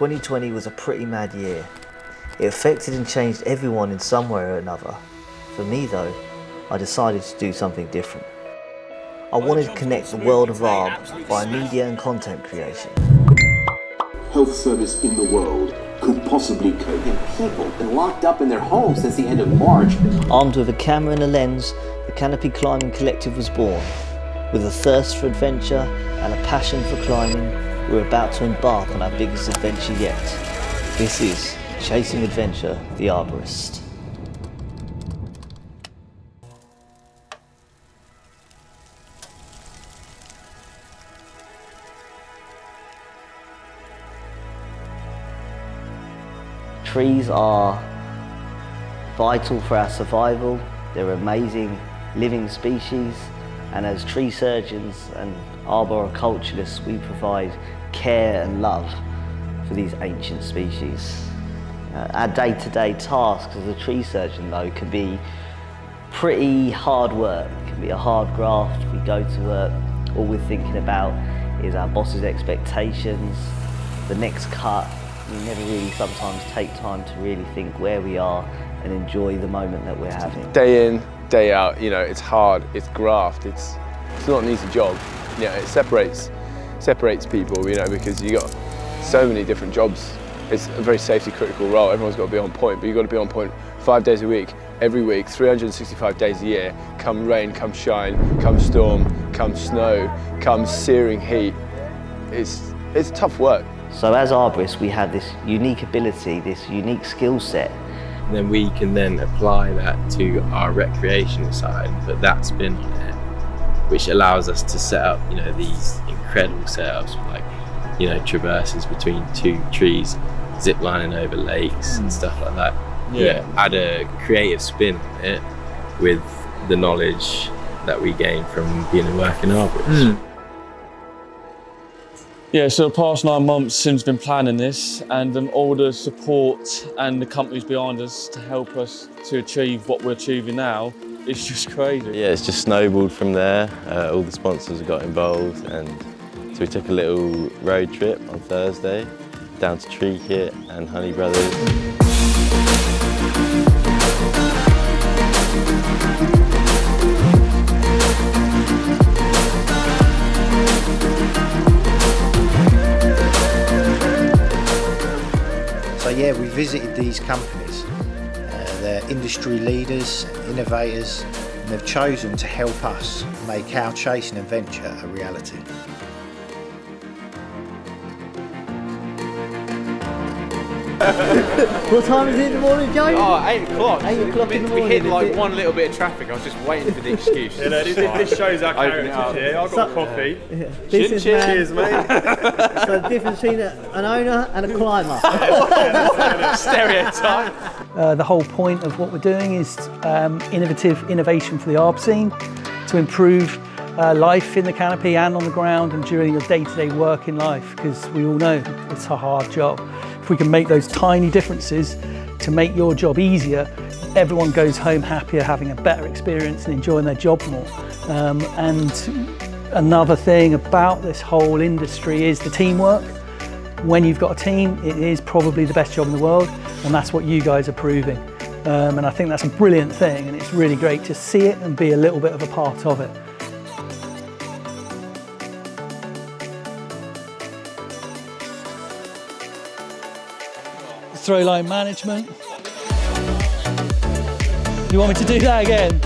2020 was a pretty mad year. It affected and changed everyone in some way or another. For me though, I decided to do something different. I wanted to connect the world of Arb via media and content creation. Health service in the world could possibly cope. And people have been locked up in their homes since the end of March. Armed with a camera and a lens, the Canopy Climbing Collective was born. With a thirst for adventure and a passion for climbing, we're about to embark on our biggest adventure yet. This is Chasing Adventure, the Arborist. Trees are vital for our survival. They're amazing living species, and as tree surgeons and arboriculturists, we provide care and love for these ancient species. Our day-to-day tasks as a tree surgeon, though, can be pretty hard work. It can be a hard graft. We go to work, all we're thinking about is our boss's expectations, the next cut. We never really sometimes take time to really think where we are and enjoy the moment that we're having. Day in, day out, you know, it's hard, it's graft, it's not an easy job. You know, it separates people, you know, because you got so many different jobs. It's a very safety critical role. Everyone's got to be on point, but you've got to be on point 5 days a week, every week, 365 days a year. Come rain, come shine, come storm, come snow, come searing heat. It's tough work. So as arborists, we have this unique ability, this unique skill set. And then we can then apply that to our recreational side and put that spin on it, which allows us to set up, you know, these incredible setups, like, you know, traverses between two trees, zip lining over lakes and stuff like that. Yeah. You know, add a creative spin on it with the knowledge that we gain from being a working arborist. Yeah, so the past 9 months Sim's been planning this, and all the support and the companies behind us to help us to achieve what we're achieving now, it's just crazy. Yeah, it's just snowballed from there. All the sponsors have got involved, and so we took a little road trip on Thursday down to Tree Kit and Honey Brothers. So yeah, we visited these companies. They're industry leaders, innovators, and they've chosen to help us make our chasing adventure a reality. What time is it in the morning, Joe? Oh, 8 o'clock. 8 o'clock in the morning. We hit like one little bit of traffic. I was just waiting for the excuse. Yeah, no, this shows our characters here. I've got coffee. Cheers, mate. So the difference between an owner and a climber. Stereotype. The whole point of what we're doing is innovation for the arb scene to improve life in the canopy and on the ground and during your day-to-day work in life, because we all know it's a hard job. If we can make those tiny differences to make your job easier, everyone goes home happier, having a better experience and enjoying their job more. And another thing about this whole industry is the teamwork. When you've got a team, it is probably the best job in the world, and that's what you guys are proving. And I think that's a brilliant thing, and it's really great to see it and be a little bit of a part of it. Throw line management. You want me to do that again?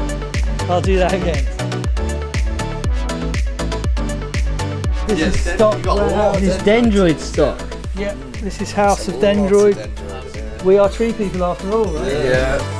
I'll do that again. This is stock. This is dendroid stock. Yeah, this is House of Dendroid. We are tree people after all, right? Yeah.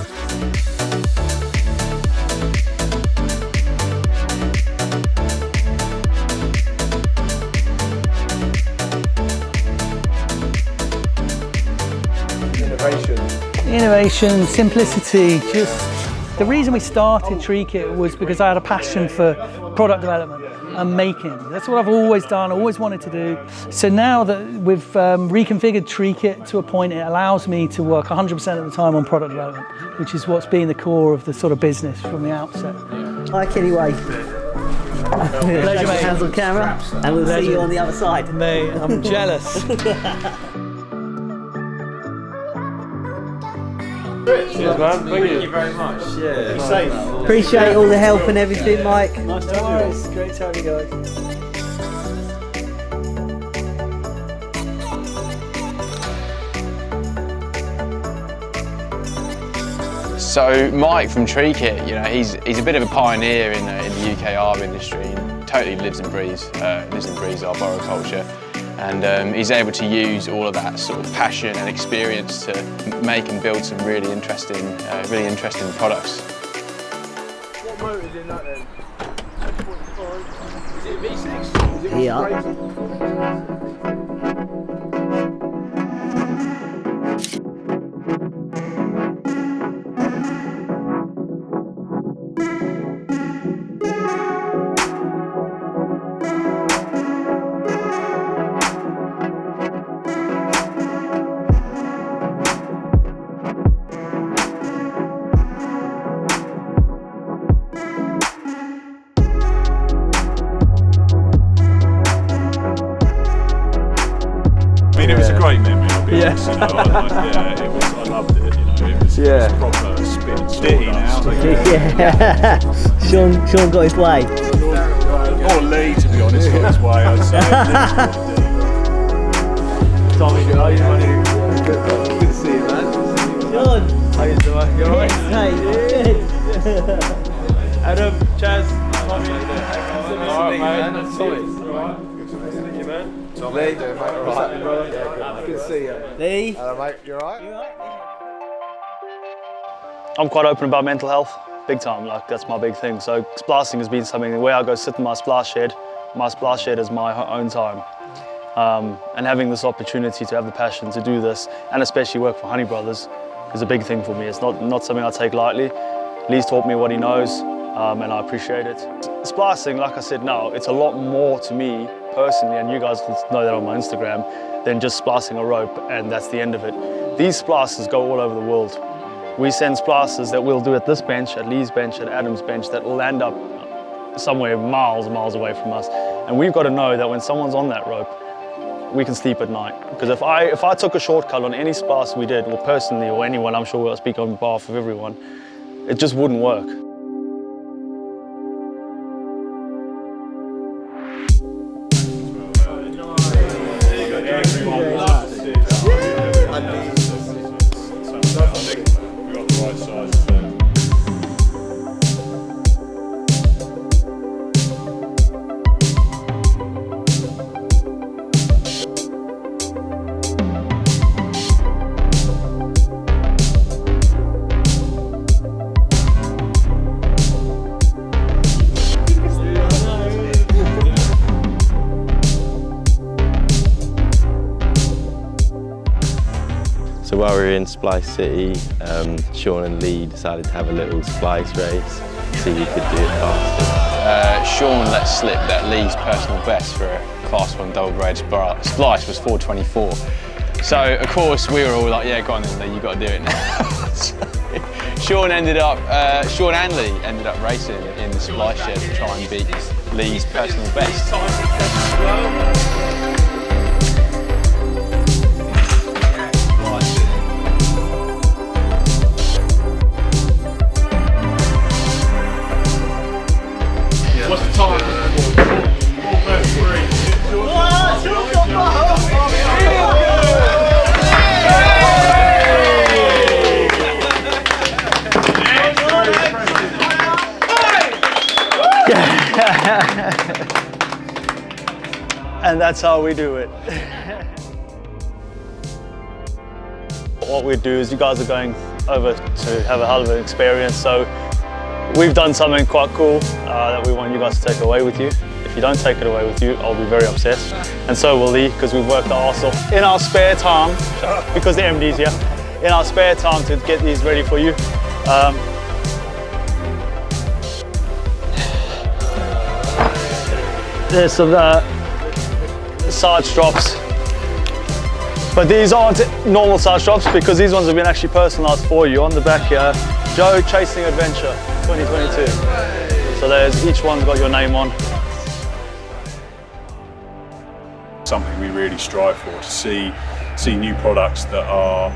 Innovation, simplicity, just the reason we started Tree Kit was because I had a passion for product development and making. That's what I've always done, always wanted to do. So now that we've reconfigured Tree Kit to a point, it allows me to work 100% of the time on product development, which is what's been the core of the sort of business from the outset. Like anyway. Pleasure, mate. Hands on camera, and we'll see you on the other side. Mate, I'm jealous. Cheers, man. Thank you very much. Yeah. Be safe. Appreciate all the help and everything, Mike. Nice to have you. Great to have you guys. So Mike from Tree Kit, you know, he's a bit of a pioneer in the UK arbor industry. And totally lives and breathes arboriculture, and he's able to use all of that sort of passion and experience to make and build some really interesting products. What motor is in that then? 2.5. Is it V6? Is it Yeah. It was a great memory, I'll be honest. You know, I loved it. You know, it was proper spin sawdust. Yeah. Sean got his way. Or Lee, to be honest, got his way. I'd say. Tommy, how you doing? Good to see you, man. Sean. How you doing? You alright? Hey, good. Adam, Chaz, Tommy. Alright, man. Tommy. Good to see you, man. Tommy, Lee, mate. what's happening, brother? Yeah, good to see you. Lee. Hello, mate. You alright? I'm quite open about mental health, big time, like that's my big thing. So splicing has been something where I go sit in my splash shed is my own time. And having this opportunity to have the passion to do this, and especially work for Honey Brothers, is a big thing for me. It's not something I take lightly. Lee's taught me what he knows, and I appreciate it. Splicing, like I said, now, it's a lot more to me personally, and you guys will know that on my Instagram, than just splicing a rope and that's the end of it. These splicers go all over the world. We send splicers that we'll do at this bench, at Lee's bench, at Adam's bench, that will end up somewhere miles away from us. And we've got to know that when someone's on that rope, we can sleep at night. Because if I took a shortcut on any splice we did, or personally, or anyone, I'm sure I'll speak on behalf of everyone, it just wouldn't work. So while we were in Splice City, Sean and Lee decided to have a little splice race, see who could do it faster. Sean let slip that Lee's personal best for a Class 1 double braid splice was 4:24. So of course we were all like, yeah, go on then, Lee, you got to do it now. So, Sean and Lee ended up racing in the splice shed to try and beat Lee's personal best. What's the time? 4:33. And that's how we do it. What we do is you guys are going over to have a hell of an experience, so we've done something quite cool that we want you guys to take away with you. If you don't take it away with you, I'll be very upset. And so will Lee, because we've worked our arse off in our spare time, because the MD's here, in our spare time to get these ready for you. There's some side strops, but these aren't normal side strops because these ones have been actually personalised for you. On the back here, Joe Chasing Adventure 2022. So there's, each one's got your name on. Something we really strive for, to see new products that are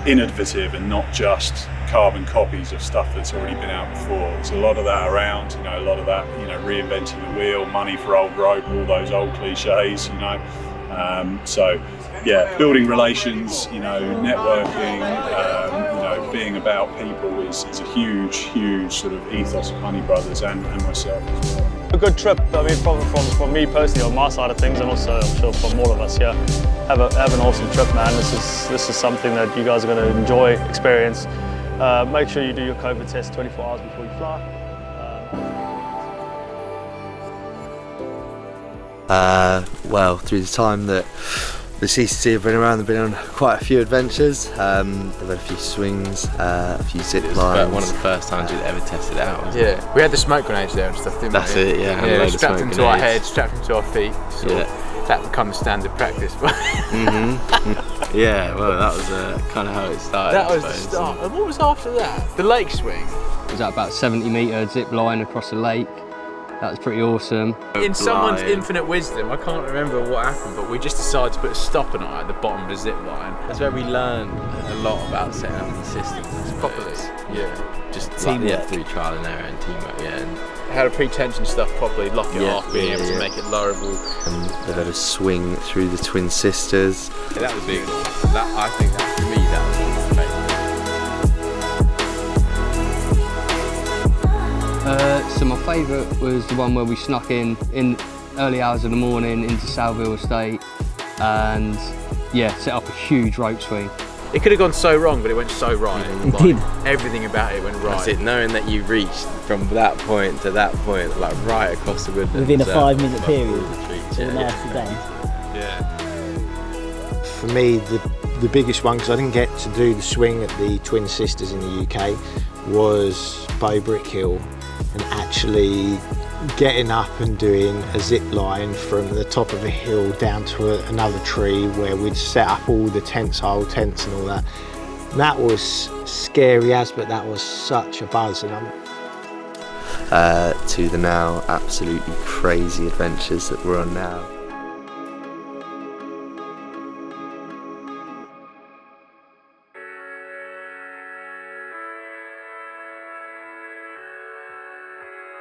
innovative and not just carbon copies of stuff that's already been out before. There's a lot of that around, a lot of that, reinventing the wheel, money for old rope, all those old cliches, So yeah, building relations, networking, being about people is a huge sort of ethos of Honey Brothers and myself as well. A good trip, from me personally on my side of things, and also I'm sure from all of us here. Have an awesome trip, man. This is something that you guys are going to enjoy, experience. Make sure you do your COVID test 24 hours before you fly. Well, through the time that the CCC have been around, they've been on quite a few adventures. They've had a few swings, a few zip lines. One of the first times we'd ever tested it out. Yeah, we had the smoke grenades there and stuff, didn't we? That's it, yeah. Strapped them to our heads, strapped them to our feet. That becomes standard practice. Yeah, well, that was kind of how it started. That was the start. And what was after that? The lake swing. It was at about 70-metre zip line across the lake. That was pretty awesome. In someone's infinite wisdom, I can't remember what happened, but we just decided to put a stopper knot at the bottom of the zip line. That's where we learned a lot about setting up the system. Properly. Yeah. Just teamwork through trial and error and teamwork, and how to pre-tension stuff properly, lock it off, being able to make it lowerable. And they've had a swing through the Twin Sisters. Yeah, that was big. I think that, for me, that was one of the favourites. So my favourite was the one where we snuck in early hours of the morning into Salville Estate and set up a huge rope swing. It could have gone so wrong, but it went so right. It did. Everything about it went right. That's it, knowing that you reached from that point to that point, like right across the woodland. Within a 5-minute period. Yeah. For me, the biggest one, because I didn't get to do the swing at the Twin Sisters in the UK, was Bow Brick Hill, and actually getting up and doing a zip line from the top of a hill down to another tree where we'd set up all the tensile tents and all that. That was scary as, but that was such a buzz. And to the now absolutely crazy adventures that we're on now.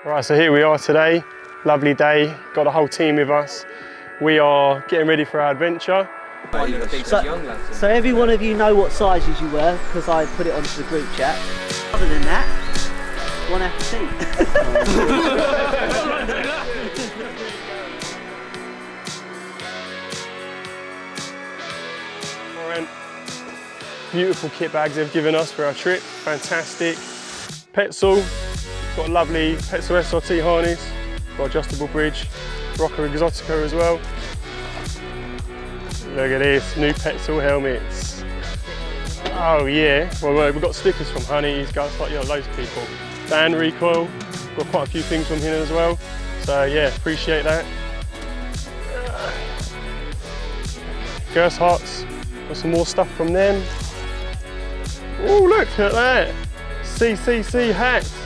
Right, so here we are today, lovely day, got the whole team with us. We are getting ready for our adventure. So every one of you know what sizes you were, because I put it onto the group chat. Other than that, one have to see. Beautiful kit bags they've given us for our trip, fantastic. Petzl. Got a lovely Petzl SRT harness, got adjustable bridge, Rocker Exotica as well. Look at this, new Petzl helmets. Oh yeah, well we've got stickers from Honey, he's got loads of people. Dan Recoil, got quite a few things from him as well. So yeah, appreciate that. Gershart's, got some more stuff from them. Oh look at that, CCC hats.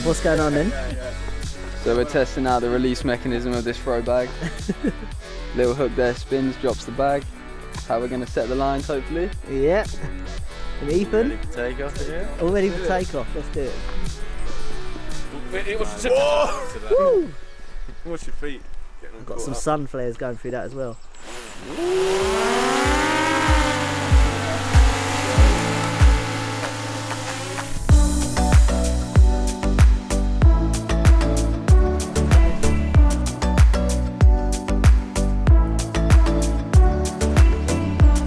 What's going on then? So we're testing out the release mechanism of this throw bag. Little hook there spins, drops the bag. How we're going to set the lines, hopefully. Yeah. And Ethan? Ready for takeoff here? All ready for takeoff, let's do it. Woo! Watch your feet. Got some sun flares going through that as well.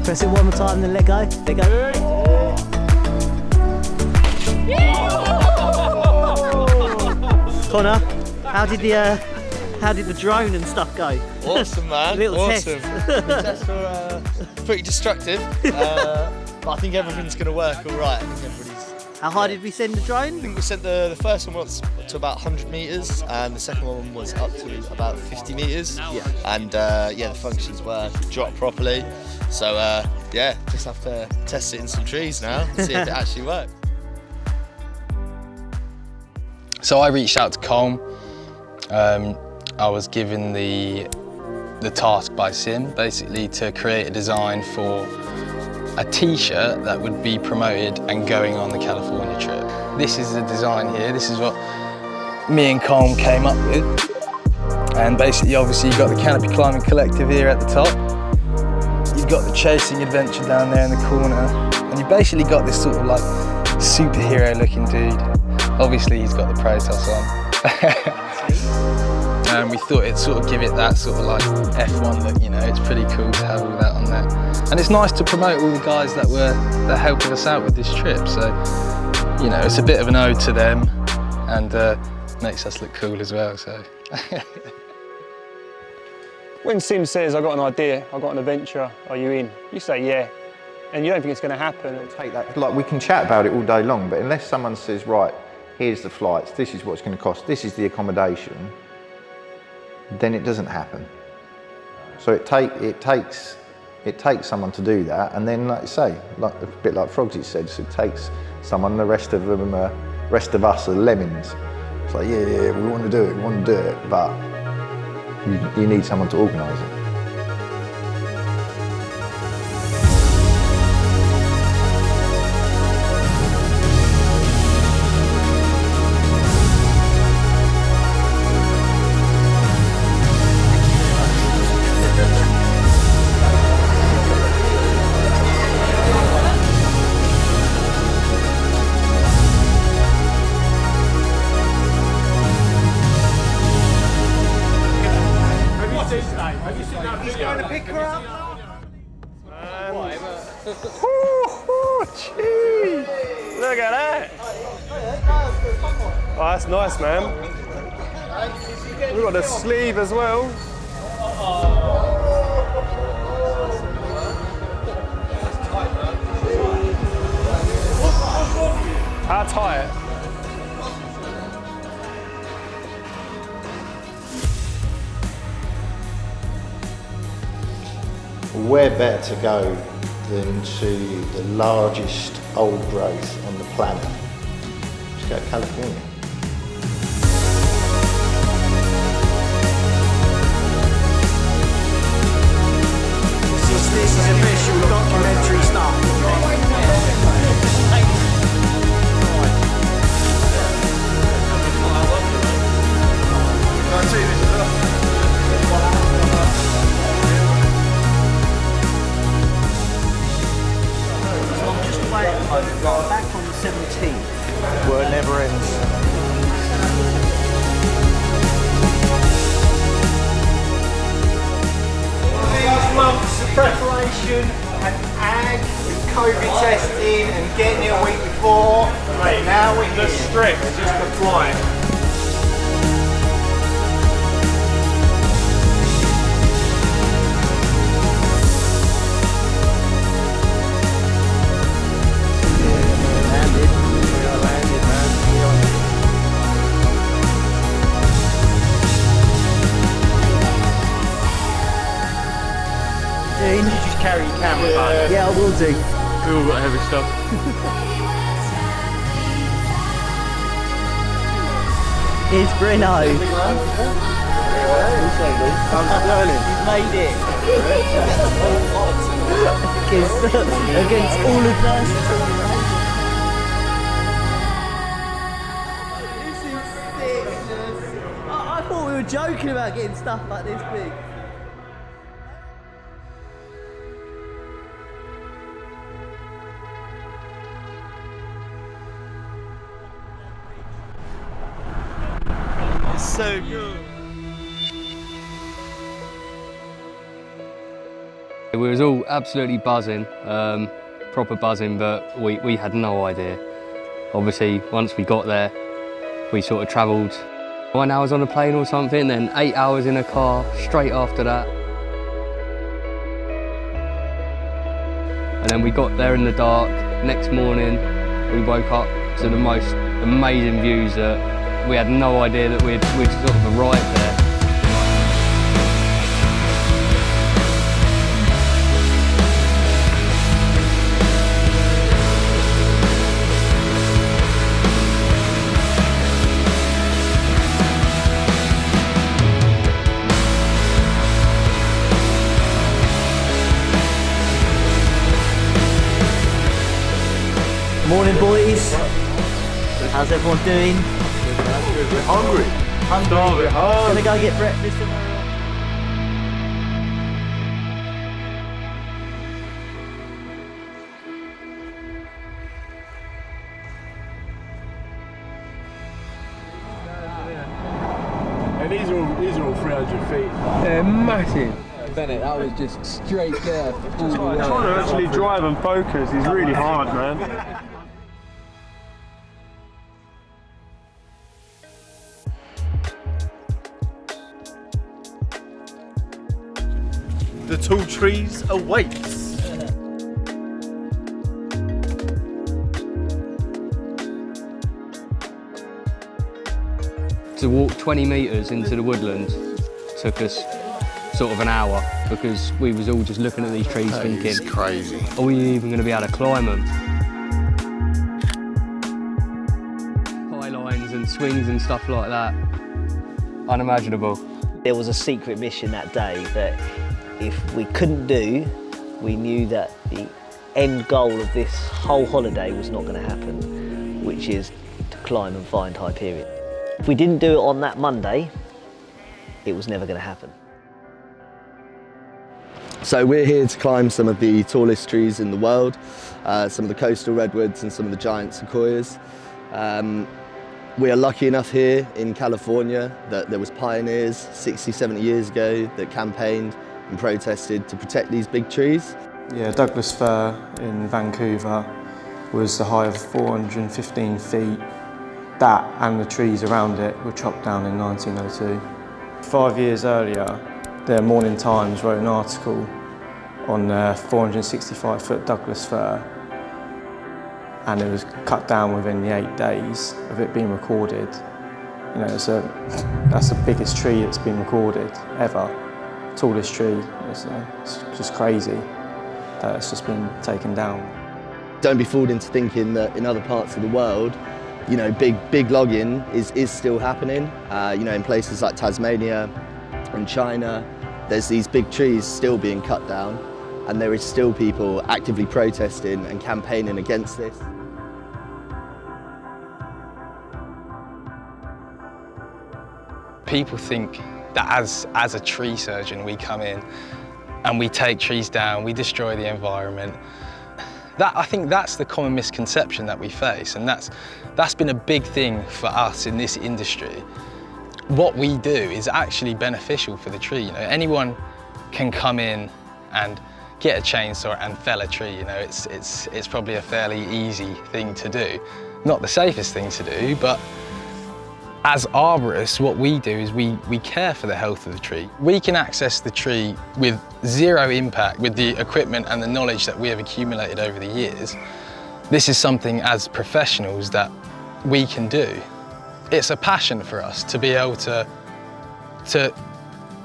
Press it one more time, then let go. Let go. Connor, how did the drone and stuff go? Awesome, man. Little awesome. test. The tests were pretty destructive, but I think everything's going to work all right. How high did we send the drone? I think we sent the first one was to about 100 metres, and the second one was up to about 50 metres. Yeah. And the functions were dropped properly. So yeah, just have to test it in some trees now and see if it actually works. So I reached out to Colm. I was given the task by Sim, basically to create a design for a t-shirt that would be promoted and going on the California trip. This is the design here. This is what me and Colm came up with. And basically, obviously, you've got the Canopy Climbing Collective here at the top. You've got the Chasing Adventure down there in the corner. And you basically got this sort of like superhero looking dude. Obviously, he's got the Protos on. And we thought it'd sort of give it that sort of like F1 look, you know, it's pretty cool to have all that on there. And it's nice to promote all the guys that were helping us out with this trip. So, you know, it's a bit of an ode to them and makes us look cool as well, so. When Sim says, I've got an idea, I've got an adventure, are you in? You say yeah, and you don't think it's going to happen. Take that, like we can chat about it all day long, but unless someone says, right, here's the flights, this is what it's going to cost, this is the accommodation, then it doesn't happen. So it takes someone to do that, and then, like you say, like a bit like Frogsy said, so it takes someone. The rest of them, rest of us are lemmings. It's like, yeah, we want to do it, but you need someone to organise it. Jeez, look at that. Oh, that's nice, man. We've got the sleeve as well. How tight? Where better to go than to the largest old growth on the planet? Let's go to California. This is official documentary stuff. Back on the 17th. Word never ends. These months of preparation and ag and COVID testing and getting it a week before. Mate, now we're the stress just the flying. You need to just carry your camera back. Yeah, I will do. We all got heavy stuff. Here's Bruno. I'm learning. He's made it. against all adversity. This is sick. I thought we were joking about getting stuff like this big. So good. We was all absolutely buzzing, proper buzzing, but we had no idea. Obviously, once we got there, we sort of travelled 1 hour on a plane or something, then 8 hours in a car straight after that. And then we got there in the dark. Next morning, we woke up to the most amazing views that we had no idea that we'd sort of arrived there. How's everyone doing? We're hungry. Hungry. We're hungry. Gonna go get breakfast. And these are all 300 feet. They're massive. Bennett, that was just straight there. Trying to actually drive and focus is really hard, man. The tall trees awaits. To walk 20 metres into the woodland took us sort of an hour because we was all just looking at these trees thinking, It's crazy. are we even going to be able to climb them? High lines and swings and stuff like that, unimaginable. There was a secret mission that day that if we couldn't do, we knew that the end goal of this whole holiday was not going to happen, which is to climb and find HYPERION. If we didn't do it on that Monday, it was never going to happen. So we're here to climb some of the tallest trees in the world, some of the coastal redwoods and some of the giant sequoias. We are lucky enough here in California that there was pioneers 60, 70 years ago that campaigned and protested to protect these big trees. Yeah, Douglas Fir in Vancouver was the height of 415 feet. That and the trees around it were chopped down in 1902. 5 years earlier, the Morning Times wrote an article on 465-foot Douglas Fir, and it was cut down within the 8 days of it being recorded. You know, that's the biggest tree that's been recorded ever, tallest tree. It's just crazy that it's just been taken down. Don't be fooled into thinking that in other parts of the world, you know, big logging is still happening. You know, in places like Tasmania and China, there's these big trees still being cut down, and there is still people actively protesting and campaigning against this. People think that as a tree surgeon, we come in and we take trees down, we destroy the environment. I think that's the common misconception that we face, and that's been a big thing for us in this industry. What we do is actually beneficial for the tree. You know, anyone can come in and get a chainsaw and fell a tree. You know, it's probably a fairly easy thing to do. Not the safest thing to do, but as arborists, what we do is we care for the health of the tree. We can access the tree with zero impact with the equipment and the knowledge that we have accumulated over the years. This is something as professionals that we can do. It's a passion for us to be able to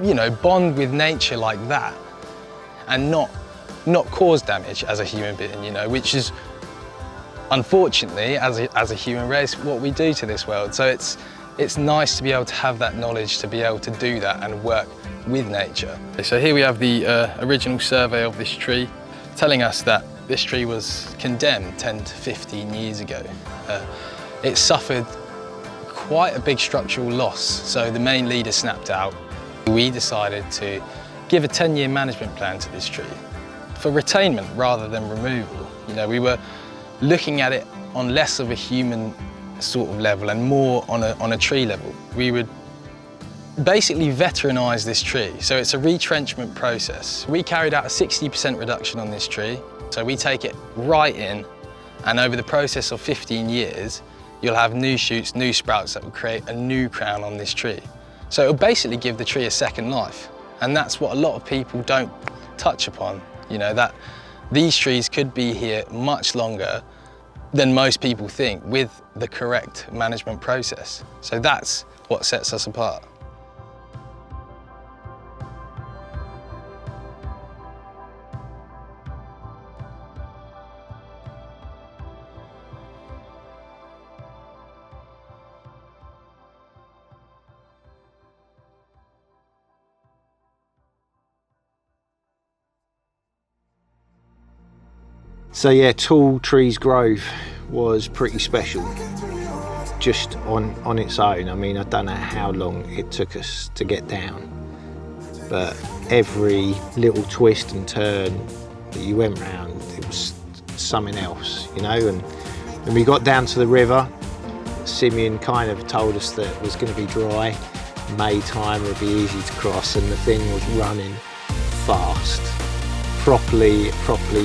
you know, bond with nature like that and not cause damage as a human being, you know, which is unfortunately as a human race what we do to this world. So it's nice to be able to have that knowledge to be able to do that and work with nature. So here we have the original survey of this tree telling us that this tree was condemned 10 to 15 years ago. It suffered quite a big structural loss, so the main leader snapped out. We decided to give a 10-year management plan to this tree for retainment rather than removal. You know, we were looking at it on less of a human sort of level and more on a tree level. We would basically veteranise this tree, so it's a retrenchment process. We carried out a 60% reduction on this tree, so we take it right in, and over the process of 15 years you'll have new shoots, new sprouts that will create a new crown on this tree. So it'll basically give the tree a second life, and that's what a lot of people don't touch upon, you know, that these trees could be here much longer than most people think with the correct management process. So that's what sets us apart. So yeah, Tall Trees Grove was pretty special. just on its own, I mean, I don't know how long it took us to get down, but every little twist and turn that you went round, it was something else, you know. And when we got down to the river, Simeon kind of told us that it was going to be dry, May time would be easy to cross, and the thing was running fast, properly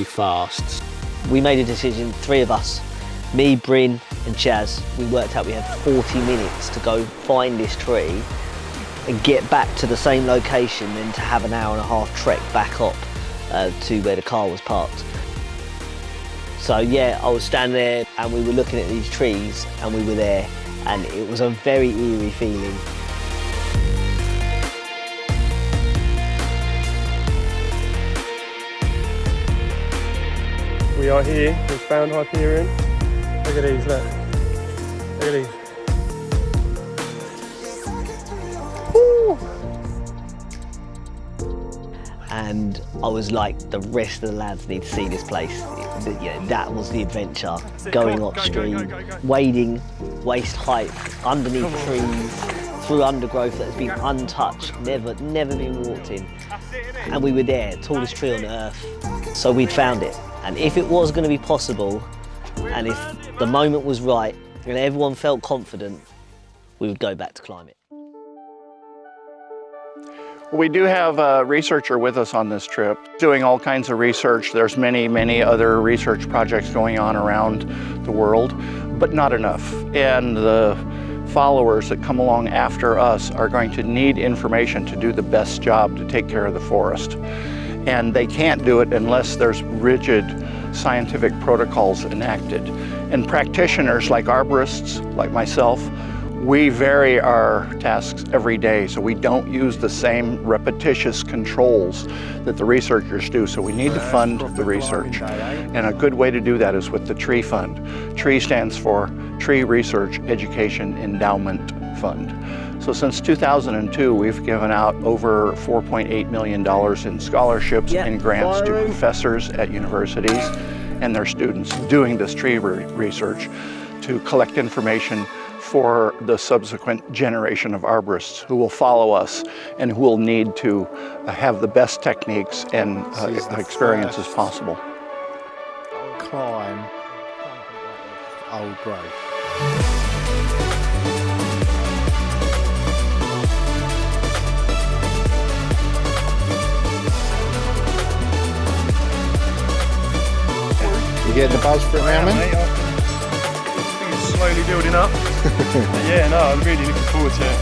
fast. We made a decision, 3 of us, me, Bryn and Chaz, we worked out we had 40 minutes to go find this tree and get back to the same location, and to have an hour-and-a-half trek back up to where the car was parked. So yeah, I was standing there and we were looking at these trees and we were there, and it was a very eerie feeling. We are here, we've found HYPERION. Look at these, look. Look at these. Woo! And I was like, the rest of the lads need to see this place. That was the adventure. Going upstream, wading waist height, underneath trees, through undergrowth that has been untouched, never been walked in. And we were there, tallest tree on earth. So we'd found it. And if it was going to be possible, and if the moment was right, and everyone felt confident, we would go back to climb it. We do have a researcher with us on this trip, doing all kinds of research. There's many other research projects going on around the world, but not enough. And the followers that come along after us are going to need information to do the best job to take care of the forest. And they can't do it unless there's rigid scientific protocols enacted. And practitioners like arborists, like myself, we vary our tasks every day, so we don't use the same repetitious controls that the researchers do, so we need to fund the research. And a good way to do that is with the TREE Fund. TREE stands for Tree Research Education Endowment Fund. So since 2002, we've given out over $4.8 million in scholarships and grants to professors at universities and their students doing this tree research to collect information for the subsequent generation of arborists who will follow us and who will need to have the best techniques and experiences possible. Climb old growth. You getting the buzz for it now, man? It's slowly building up. Yeah, no, I'm really looking forward to it.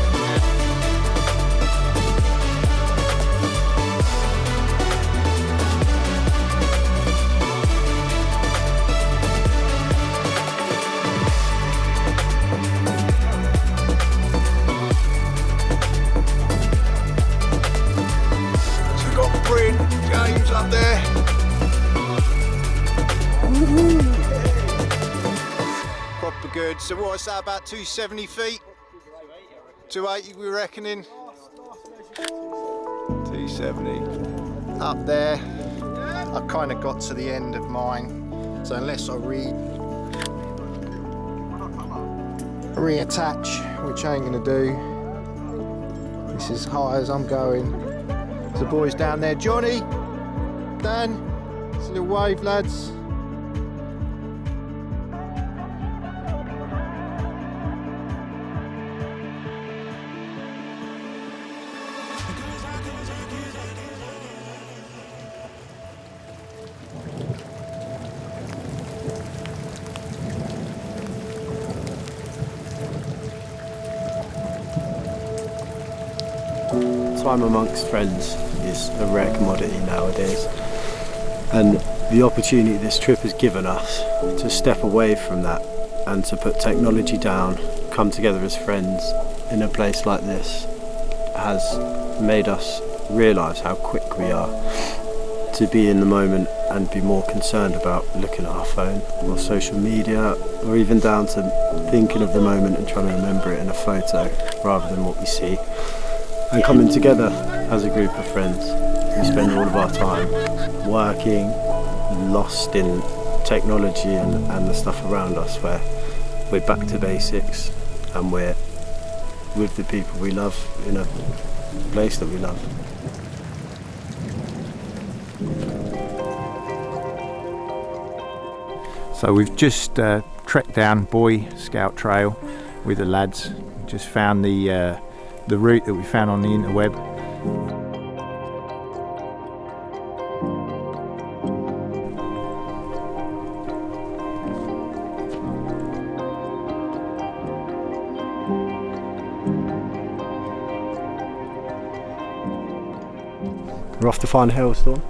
So we've got Bryn, James up there. Proper good. So what's that, about 270 feet? 280 we're reckoning. 270. Up there. I kind of got to the end of mine. So unless I reattach, which I ain't gonna do. This is as high as I'm going. So the boys down there, Johnny, Dan, it's a little wave, lads. Time amongst friends is a rare commodity nowadays, and the opportunity this trip has given us to step away from that and to put technology down, come together as friends in a place like this has made us realise how quick we are to be in the moment and be more concerned about looking at our phone or social media, or even down to thinking of the moment and trying to remember it in a photo rather than what we see. And coming together as a group of friends, we spend all of our time working, lost in technology and the stuff around us, where we're back to basics, and we're with the people we love in a place that we love. So we've just trekked down Boy Scout Trail with the lads. Just found the route that we found on the interweb. We're off to find a hailstorm.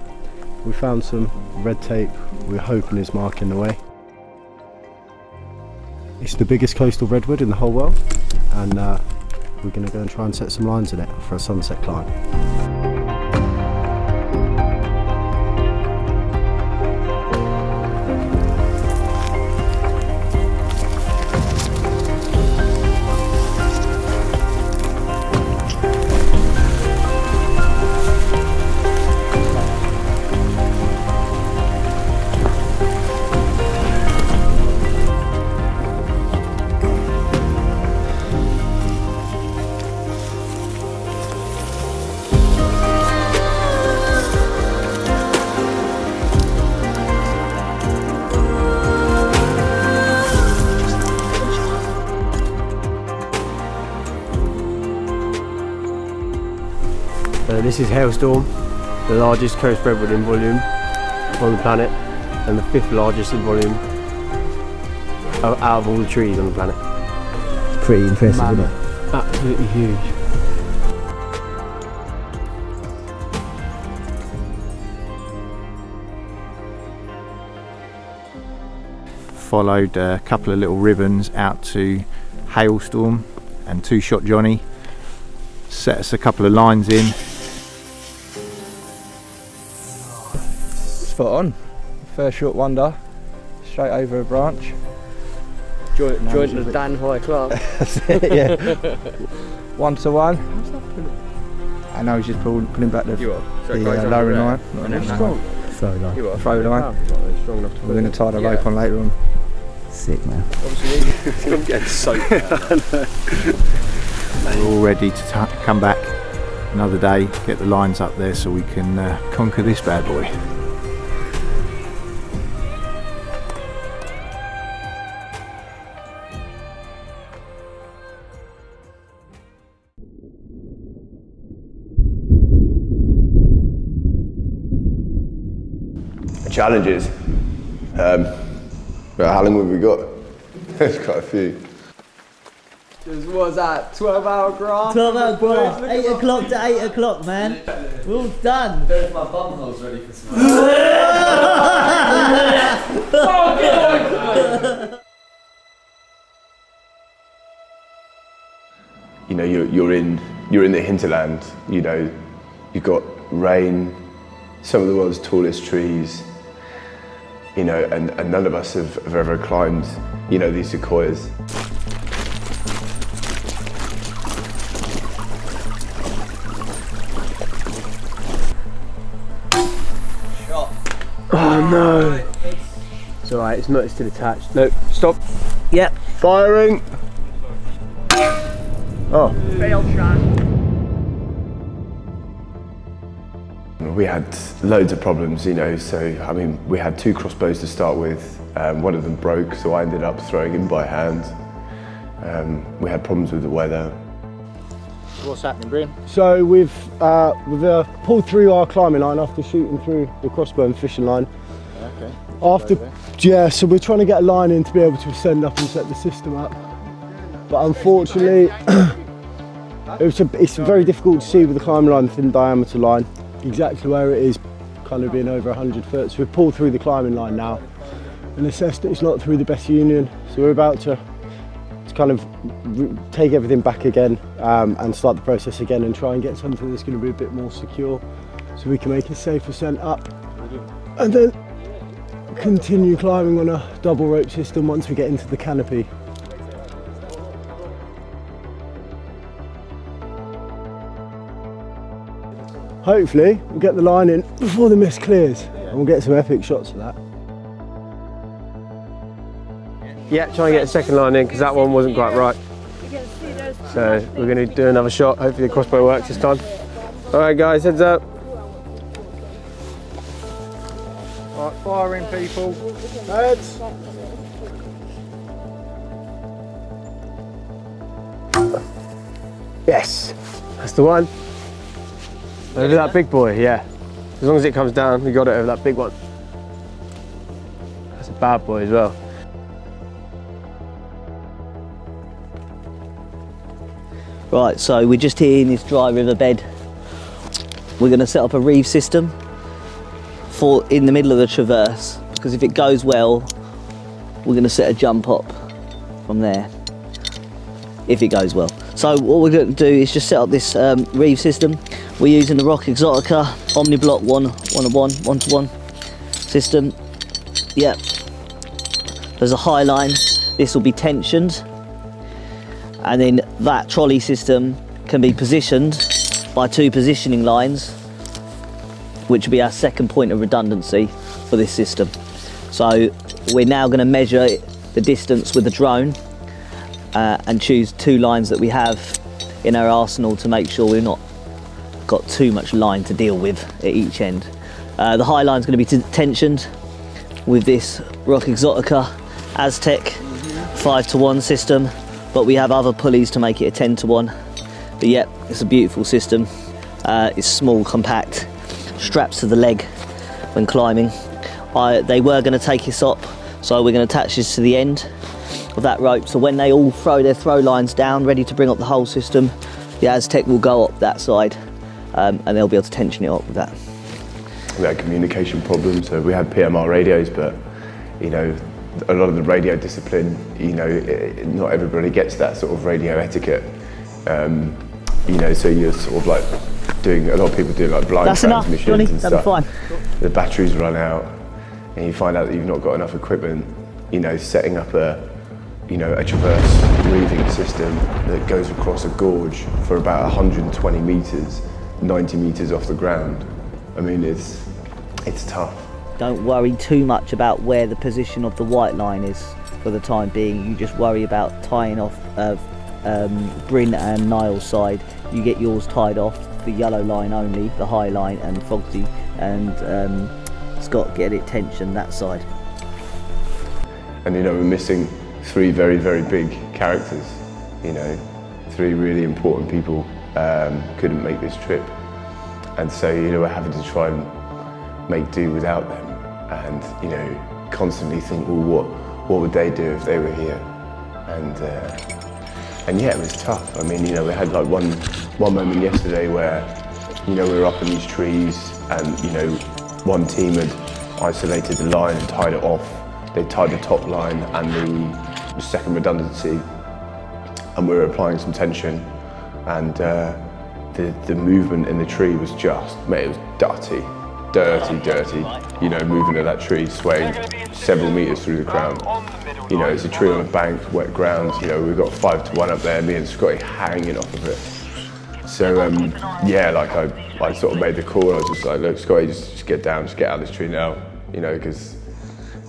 We found some red tape we're hoping is marking the way. It's the biggest coastal redwood in the whole world, and we're going to go and try and set some lines in it for a sunset climb. This is Hailstorm, the largest coast redwood in volume on the planet, and the 5th largest in volume out of all the trees on the planet. It's pretty impressive, isn't it? Absolutely huge. Followed a couple of little ribbons out to Hailstorm and Two Shot Johnny. Set us a couple of lines in. Spot on. First short wonder, straight over a branch. Joint the Dan High Club. Yeah. 1 to 1. I know he's just pulling back the lowering line. So low. Throw line. We're going to tie the rope on later on. Sick, man. Obviously, I'm getting soaked. We're all ready to come back another day, get the lines up there so we can conquer this bad boy. Challenges. How long have we got? There's quite a few. What was that? 12-hour graph? 12-hour graph. 8 o'clock to 8 o'clock, man. We're all done. There's my bum holes ready for some. You know, you're in the hinterland. You know, you've got rain, some of the world's tallest trees. You know, and none of us have ever climbed, you know, these sequoias. Oh no! It's alright, it's not still attached. No, stop. Yep. Firing! Oh. Failed shot. We had loads of problems, you know, so I mean, we had 2 crossbows to start with. One of them broke, so I ended up throwing him by hand. We had problems with the weather. What's happening, Brian? So we've pulled through our climbing line after shooting through the crossbow and fishing line. Okay. So we're trying to get a line in to be able to ascend up and set the system up. But unfortunately, it's very difficult to see with the climbing line, thin diameter line, exactly where it is, kind of being over 100 foot. So we've pulled through the climbing line now and assessed that it's not through the best union. So we're about to kind of take everything back again and start the process again and try and get something that's going to be a bit more secure so we can make a safe ascent up and then continue climbing on a double rope system once we get into the canopy. Hopefully we'll get the line in before the mist clears and we'll get some epic shots of that. Yeah, try and get a second line in because that one wasn't quite right. So we're going to do another shot. Hopefully the crossbow works this time. All right, guys, heads up. Right, firing people. Heads. Yes, that's the one. Over that big boy, yeah. As long as it comes down, we got it over that big one. That's a bad boy as well. Right, so we're just here in this dry river bed. We're going to set up a reeve system for in the middle of the traverse, because if it goes well, we're going to set a jump up from there, if it goes well. So what we're going to do is just set up this reeve system. We're using the Rock Exotica Omniblock 1-to-1 system. Yep. There's a high line. This will be tensioned, and then that trolley system can be positioned by 2 positioning lines, which will be our second point of redundancy for this system. So we're now going to measure the distance with the drone and choose 2 lines that we have in our arsenal to make sure we've not got too much line to deal with at each end. The high line is going to be tensioned with this Rock Exotica Aztec 5-to-1 system, but we have other pulleys to make it a 10-to-1. But yep, it's a beautiful system. It's small, compact, straps to the leg when climbing. They were going to take us up, so we're going to attach this to the end of that rope, so when they all throw their throw lines down ready to bring up the whole system, the Aztec will go up that side, and they'll be able to tension it up with that. We had communication problems, so we had PMR radios, but you know, a lot of the radio discipline, you know, not everybody gets that sort of radio etiquette. You know, so you're sort of like doing, a lot of people do like blind transmissions Johnny, and that'll stuff. be fine. The batteries run out, and you find out that you've not got enough equipment. You know, setting up a traverse reeving system that goes across a gorge for about 120 meters, 90 meters off the ground. I mean, it's tough. Don't worry too much about where the position of the white line is for the time being. You just worry about tying off Bryn and Niall's side. You get yours tied off, the yellow line only, the high line, and Fogsy and Scott get it tensioned that side. And you know, we're missing 3 very, very big characters. You know, 3 really important people couldn't make this trip. And so, you know, we're having to try and make do without them. And, you know, constantly think, well, what would they do if they were here? And yeah, it was tough. I mean, you know, we had like one moment yesterday where, you know, we were up in these trees and, you know, one team had isolated the line and tied it off. They tied the top line and the second redundancy, and we were applying some tension, and the movement in the tree was just, mate, it was dirty, you know, moving of that tree, swaying several meters through the ground. You know, it's a tree on a bank, wet ground, you know, we've got 5-to-1 up there, me and Scotty hanging off of it. So, yeah, like I sort of made the call, I was just like, look, Scotty, just get down, just get out of this tree now, you know, because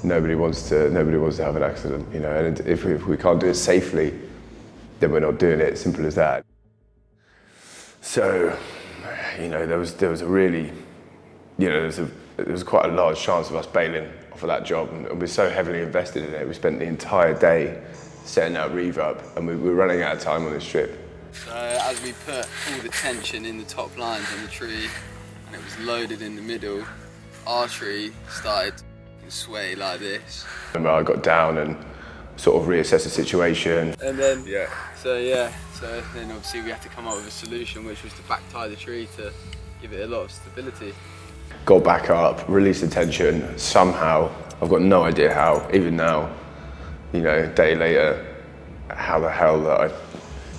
nobody wants to have an accident, you know, and if we can't do it safely, then we're not doing it, simple as that. So, you know, there was a really, you know, there was quite a large chance of us bailing off of that job, and we're so heavily invested in it. We spent the entire day setting that reeve up, and we were running out of time on this trip. So as we put all the tension in the top lines on the tree, and it was loaded in the middle, our tree started to sway like this. I got down and sort of reassessed the situation. And then, so then obviously we had to come up with a solution, which was to back tie the tree to give it a lot of stability. Got back up, released the tension, somehow, I've got no idea how, even now, you know, a day later, how the hell that I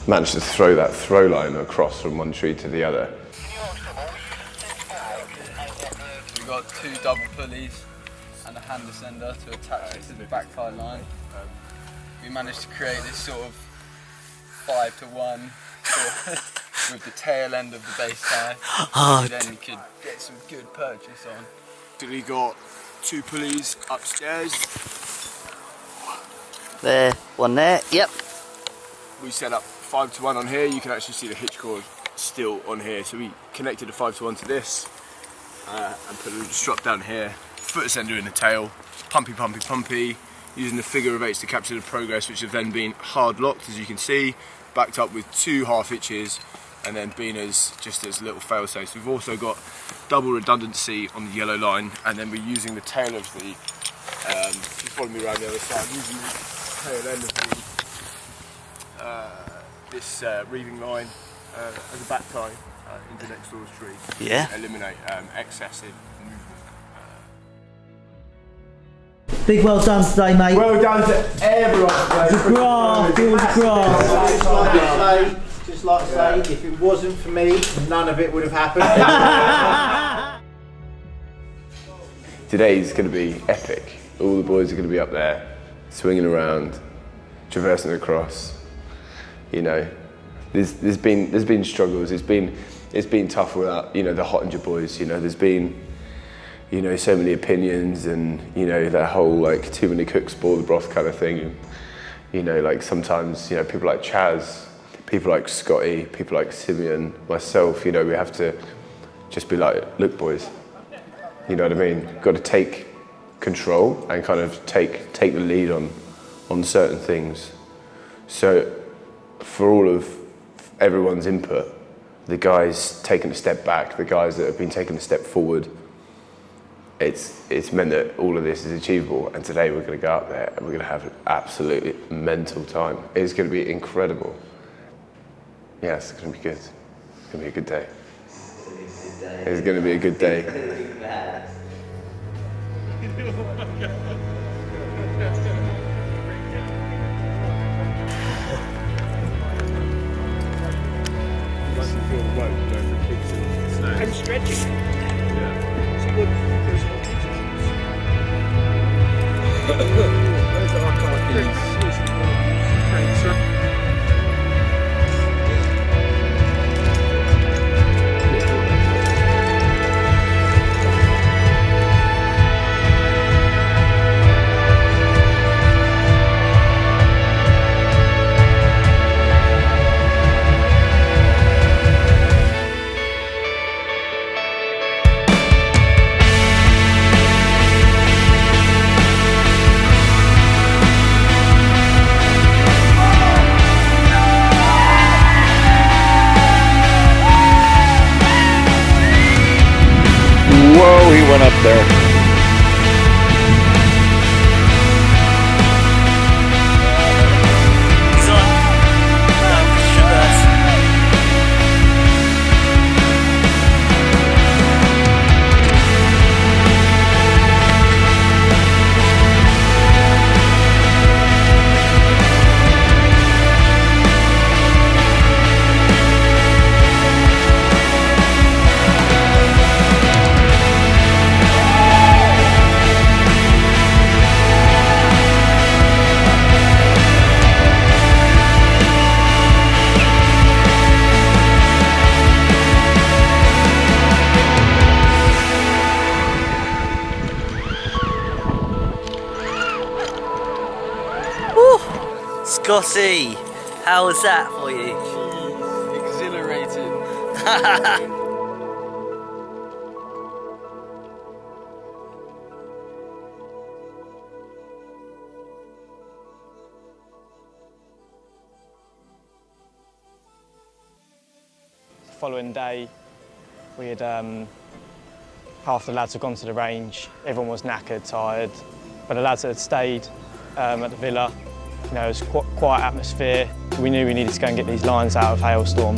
managed to throw that throw line across from one tree to the other. We've got 2 double pulleys and a hand descender to attach it to the back tie line. We managed to create this sort of 5-to-1 with the tail end of the base tie. Oh, then you could get some good purchase on. So we got 2 pulleys upstairs. There, one there, yep. We set up 5-to-1 on here, you can actually see the hitch cord still on here. So we connected a 5-to-1 to this and put a little strap down here, foot ascender in the tail, pumpy, pumpy, pumpy, using the figure of 8s to capture the progress, which have then been hard locked, as you can see, backed up with 2 half hitches, and then been as just as little fail safes. We've also got double redundancy on the yellow line, and then we're using the tail of the, just follow me around the other side, using the tail end of the, this reeving line as a back tie into next door's tree. Yeah. To eliminate excessive movement. Big well done today, mate. Well done to everyone today. It was a graft, it was a graft. Just like to say, if it wasn't for me, none of it would have happened. Today's going to be epic. All the boys are going to be up there, swinging around, traversing across. You know, there's been struggles. It's been tough without, you know, the Hottinger boys. You know, there's been, you know, so many opinions, and you know, that whole like too many cooks spoil the broth kind of thing. And, you know, like sometimes, you know, people like Chaz, people like Scotty, people like Simeon, myself, you know, we have to just be like, look boys, you know what I mean? Got to take control and kind of take the lead on certain things. So for all of everyone's input, the guys taking a step back, the guys that have been taking a step forward, it's meant that all of this is achievable, and today we're going to go out there and we're going to have an absolutely mental time. It's going to be incredible. Yeah, it's going to be good. It's going to be a good day. It's going to be a good day. I'm stretching. Where's our car keys? Whoa, he went up there. Scotty, how was that for you? Exhilarating. Following day, we had half the lads had gone to the range. Everyone was knackered, tired, but the lads that had stayed at the villa, you know, it was quite quiet atmosphere. We knew we needed to go and get these lines out of hailstorm.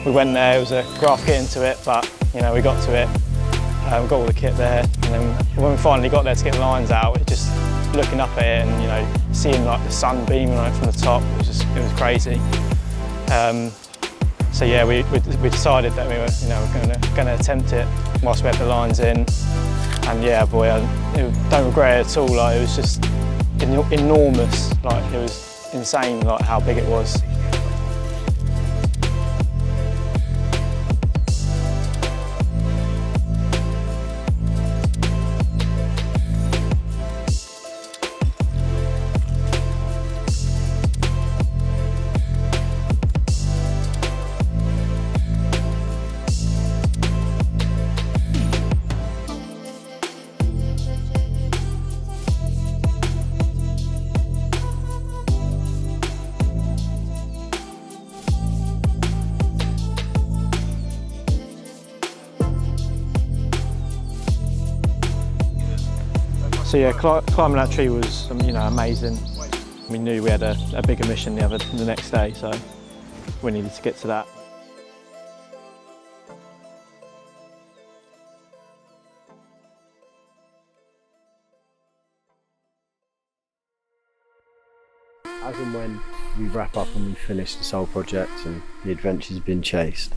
We went there, it was a graft getting to it, but you know, we got to it. We got all the kit there, and then when we finally got there to get the lines out, it just looking up at it and, you know, seeing like the sun beaming on it from the top, it was crazy. So yeah, we decided that we were, you know, going to attempt it whilst we had the lines in, and yeah, boy, I don't regret it at all. Like, it was just enormous. Like, it was insane, like how big it was. So yeah, climbing that tree was amazing. We knew we had a bigger mission the next day, so we needed to get to that. As and when we wrap up and we finish the Soul project and the adventure's been chased,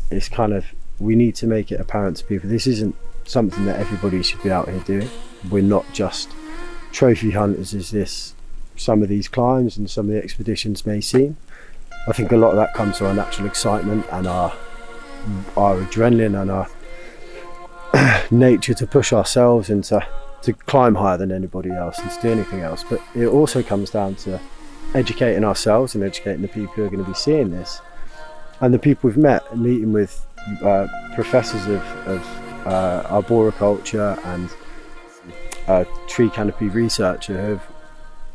it's kind of, we need to make it apparent to people this isn't something that everybody should be out here doing. We're not just trophy hunters as some of these climbs and some of the expeditions may seem. I think a lot of that comes to our natural excitement and our adrenaline and our nature to push ourselves and to climb higher than anybody else and to do anything else. But it also comes down to educating ourselves and educating the people who are going to be seeing this. And the people we've met, and meeting with professors of arboriculture and tree canopy researcher who have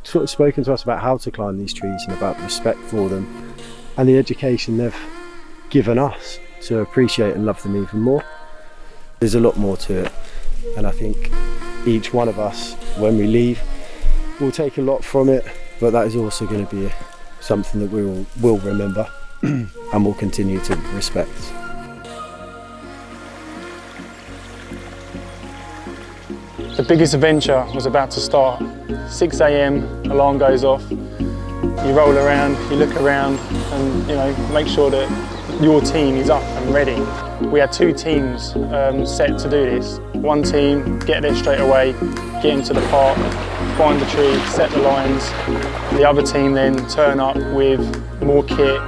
sort of spoken to us about how to climb these trees and about respect for them and the education they've given us to appreciate and love them even more. There's a lot more to it, and I think each one of us, when we leave, will take a lot from it, but that is also going to be something that we will remember and will continue to respect. The biggest adventure was about to start. 6 AM, alarm goes off. You roll around, you look around, and make sure that your team is up and ready. We had 2 teams set to do this. One team, get there straight away, get into the park, find the tree, set the lines. The other team then turn up with more kit.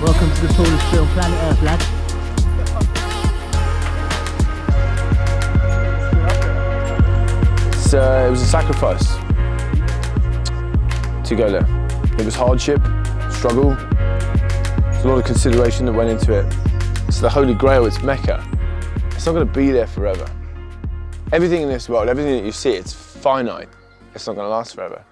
Welcome to the tallest tree on planet Earth, lad. It was a sacrifice to go there. It was hardship, struggle. There's a lot of consideration that went into it. It's the Holy Grail, it's Mecca. It's not going to be there forever. Everything in this world, everything that you see, it's finite. It's not going to last forever.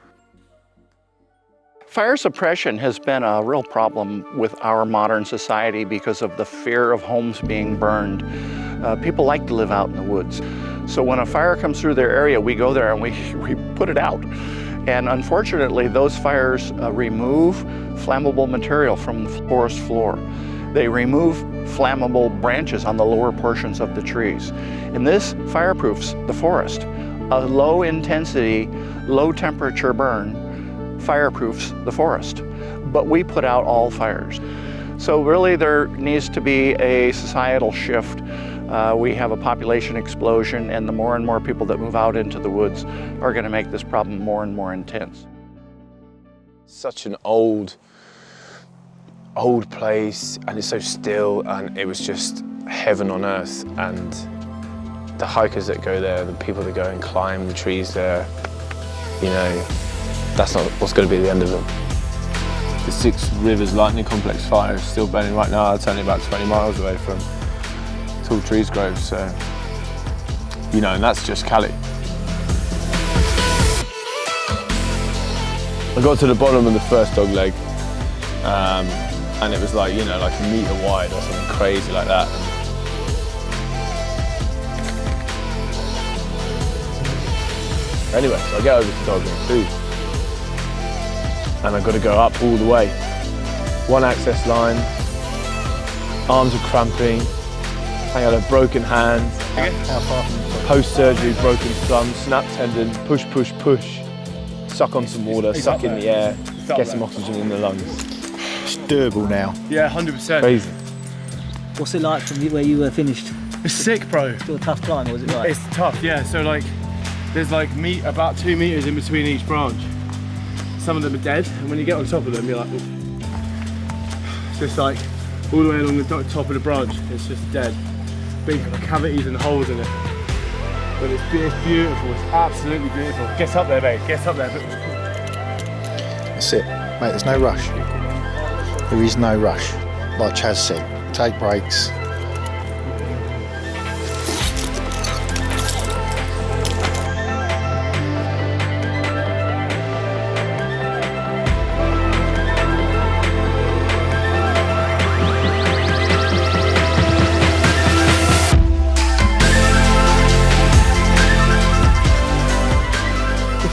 Fire suppression has been a real problem with our modern society because of the fear of homes being burned. People like to live out in the woods. So when a fire comes through their area, we go there and we put it out. And unfortunately, those fires remove flammable material from the forest floor. They remove flammable branches on the lower portions of the trees. And this fireproofs the forest. A low intensity, low temperature burn fireproofs the forest, but we put out all fires. So really there needs to be a societal shift. We have a population explosion, and the more and more people that move out into the woods are going to make this problem more and more intense. Such an old place, and it's so still, and it was just heaven on earth. And the hikers that go there, the people that go and climb the trees there, that's not what's going to be the end of them. The Six Rivers Lightning Complex fire is still burning right now. It's only about 20 miles away from Tall Trees Grove, so, and that's just Cali. I got to the bottom of the first dog leg, and it was like, like a metre wide or something crazy like that. Anyway, so I get over to dog leg 2. And I've got to go up all the way. One access line, arms are cramping, I had a broken hand, post-surgery broken thumb, snap tendon, push, push, push, suck on some water, suck in the air, get some oxygen in the lungs. It's doable now. Yeah, 100%. Crazy. What's it like from where you were finished? It's sick, bro. Still a tough climb, or was it right? It's tough, yeah. So there's about 2 meters in between each branch. some of them are dead, and when you get on top of them, you're like, oh. It's just like all the way along the top of the branch, it's just dead. Big cavities and holes in it. But it's beautiful, it's absolutely beautiful. Get up there, mate, get up there. That's it, mate, there's no rush. There is no rush. Like Chaz said, take breaks.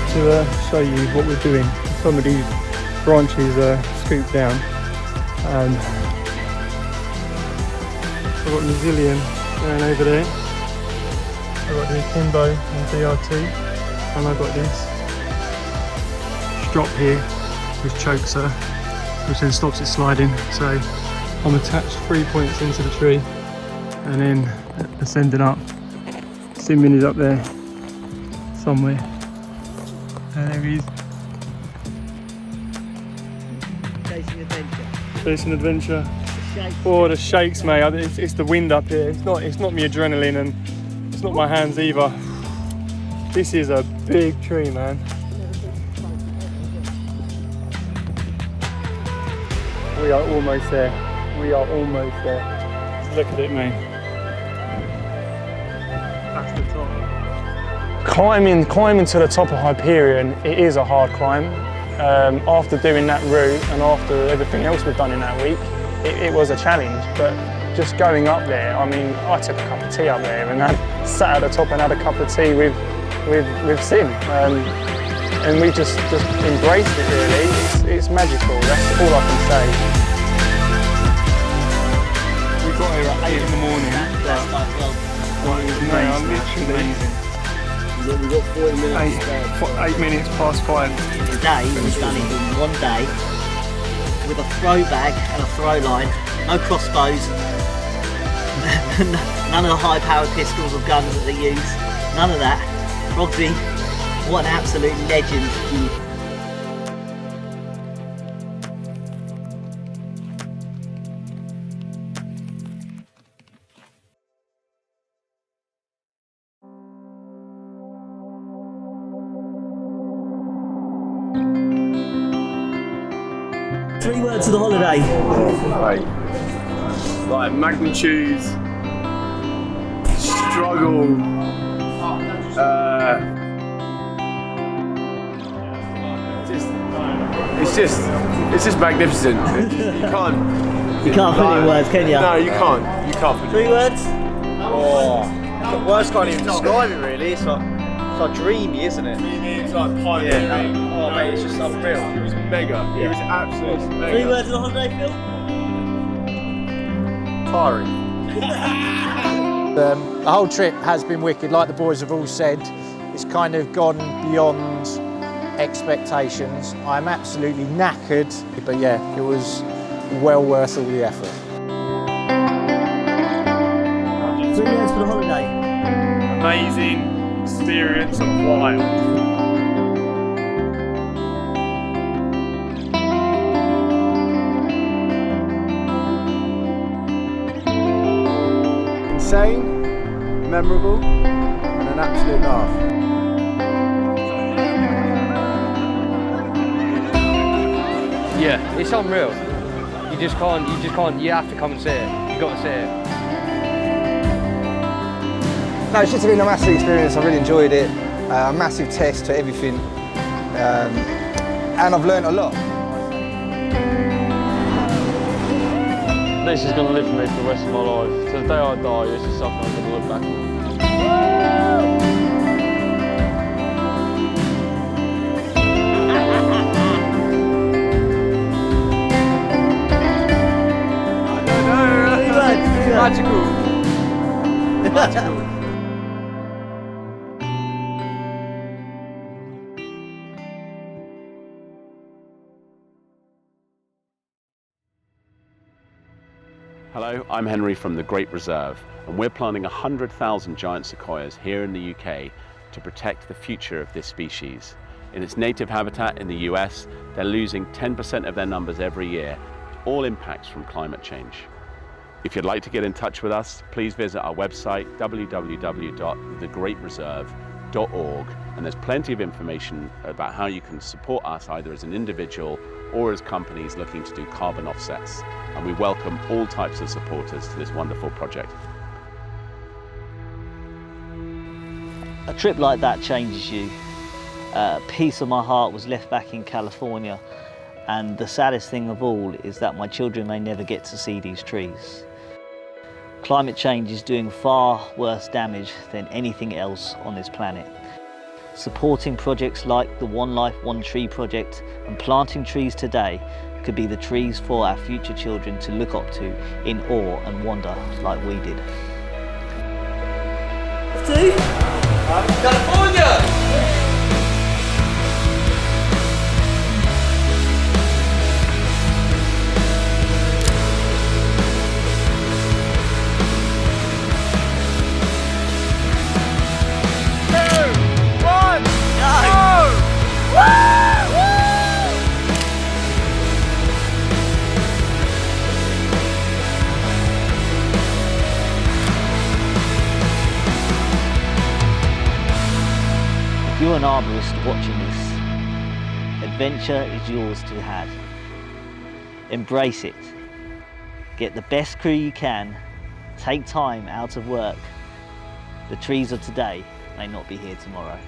To show you what we're doing. Some of these branches are scooped down. I've got New Zealand going over there. I've got the Akimbo and DRT, and I've got this strop here which chokes her, which then stops it sliding. So I'm attached 3 points into the tree and then ascending up. Simmin is up there somewhere. And there he is. Chasing adventure. Chasing adventure. Oh, the shakes, mate. It's the wind up here. It's not my adrenaline, and it's not my hands either. This is a big tree, man. We are almost there. We are almost there. Look at it, mate. That's the top. Climbing to the top of Hyperion, it is a hard climb. After doing that route and after everything else we've done in that week, it was a challenge. But just going up there, I mean, I took a cup of tea up there and I sat at the top and had a cup of tea with Sim, and we just embraced it. Really, it's magical. That's all I can say. We got here at 8 in the morning. That's like, well, it was amazing. We've got 40 minutes. 8 minutes past 5. Today we've done it in one day with a throw bag and a throw line, no crossbows, none of the high-powered pistols or guns that they use, none of that. Rogsy, what an absolute legend. 3 words of the holiday. Like magnitude, struggle, it's just magnificent. You can't put it in words, can you? No, you can't. You can't. 3 words. Oh, words can't even describe it really. It's like dreamy, isn't it? Dreamy, it's like pioneering. Oh mate, it's just unreal. It was mega. It was absolutely mega. 3 words of the holiday, Phil. Tiring. The whole trip has been wicked, like the boys have all said. It's kind of gone beyond expectations. I'm absolutely knackered, but yeah, it was well worth all the effort. 3 words for the holiday. Amazing experience and wild. Insane, memorable, and an absolute laugh. Yeah, it's unreal. You just can't, you have to come and see it. You got to see it. No, it's just been a massive experience. I really enjoyed it. A massive test to everything. And I've learned a lot. This is going to live for me for the rest of my life. To the day I die, this is something I'm going to look back on. Magical. Magical. Hello, I'm Henry from the Great Reserve, and we're planting 100,000 giant sequoias here in the UK to protect the future of this species. In its native habitat in the US, they're losing 10% of their numbers every year, all impacts from climate change. If you'd like to get in touch with us, please visit our website, www.thegreatreserve.org, and there's plenty of information about how you can support us either as an individual or as companies looking to do carbon offsets. And we welcome all types of supporters to this wonderful project. A trip like that changes you. A piece of my heart was left back in California, and the saddest thing of all is that my children may never get to see these trees. Climate change is doing far worse damage than anything else on this planet. Supporting projects like the One Life, One Tree project and planting trees today could be the trees for our future children to look up to in awe and wonder like we did. California! If you're an arborist watching this, adventure is yours to have. Embrace it. Get the best crew you can. Take time out of work. The trees of today may not be here tomorrow.